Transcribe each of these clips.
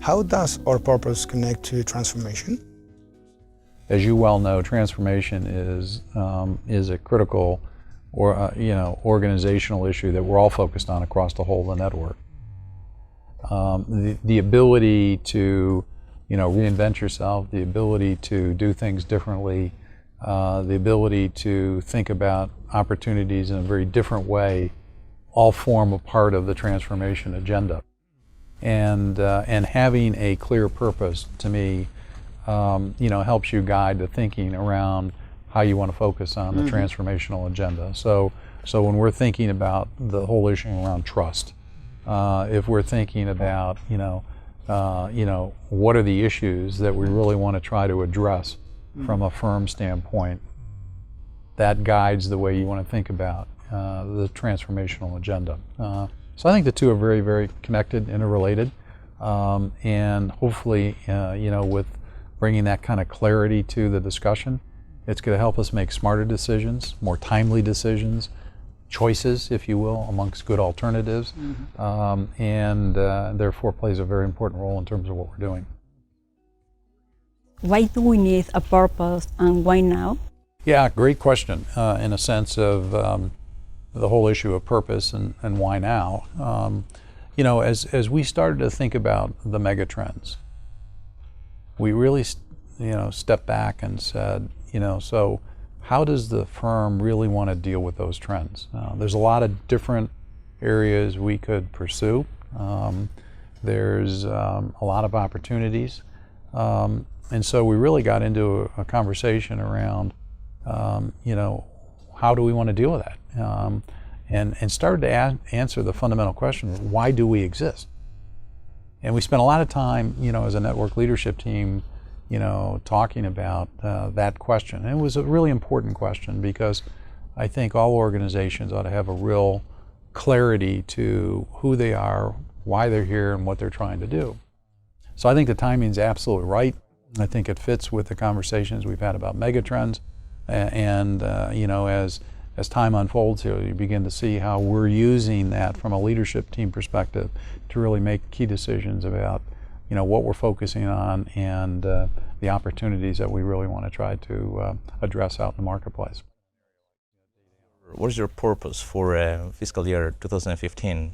How does our purpose connect to transformation? As you well know, transformation is a critical organizational issue that we're all focused on across the whole of the network. The ability to reinvent yourself, the ability to do things differently, the ability to think about opportunities in a very different way, all form a part of the transformation agenda. And having a clear purpose, to me, helps you guide the thinking around how you want to focus on the transformational agenda. So when we're thinking about the whole issue around trust, if we're thinking about what are the issues that we really want to try to address from a firm standpoint, that guides the way you want to think about the transformational agenda. So I think the two are very, very connected, interrelated, and hopefully, with bringing that kind of clarity to the discussion, it's going to help us make smarter decisions, more timely decisions, choices, if you will, amongst good alternatives, and therefore plays a very important role in terms of what we're doing. Why do we need a purpose, and why now? Yeah, great question, in a sense of the whole issue of purpose and why now. As we started to think about the mega trends, we really stepped back and said, so how does the firm really want to deal with those trends? There's a lot of different areas we could pursue. There's a lot of opportunities. And so we really got into a conversation around, how do we want to deal with that? And started to answer the fundamental question, why do we exist? And we spent a lot of time, as a network leadership team, talking about that question. And it was a really important question because I think all organizations ought to have a real clarity to who they are, why they're here, and what they're trying to do. So I think the timing's absolutely right. I think it fits with the conversations we've had about megatrends. And as time unfolds here, you begin to see how we're using that from a leadership team perspective to really make key decisions about what we're focusing on and the opportunities that we really want to try to address out in the marketplace. What is your purpose for fiscal year 2015?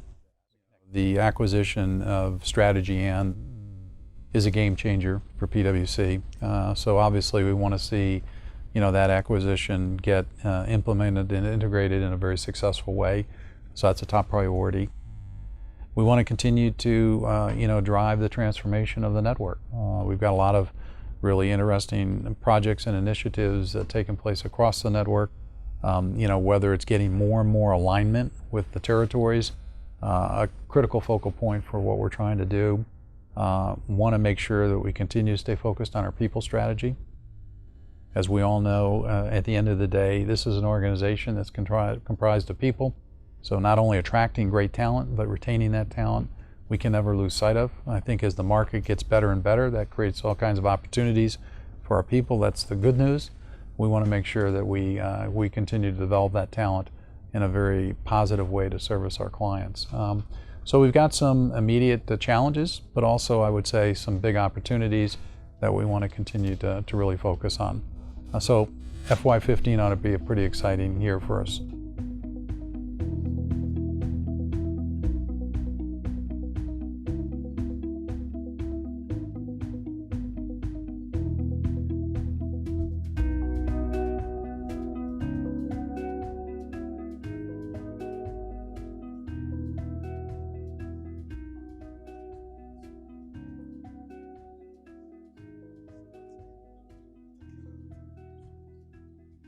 The acquisition of Strategy and is a game changer for PwC. So obviously we want to see that acquisition get implemented and integrated in a very successful way. So that's a top priority. We want to continue to drive the transformation of the network. We've got a lot of really interesting projects and initiatives taking place across the network. Whether it's getting more and more alignment with the territories, a critical focal point for what we're trying to do. Want to make sure that we continue to stay focused on our people strategy. As we all know, at the end of the day, this is an organization that's comprised of people. So not only attracting great talent, but retaining that talent, we can never lose sight of. I think as the market gets better and better, that creates all kinds of opportunities for our people. That's the good news. We want to make sure that we continue to develop that talent in a very positive way to service our clients. So we've got some immediate challenges, but also I would say some big opportunities that we want to continue to really focus on. So FY15 ought to be a pretty exciting year for us.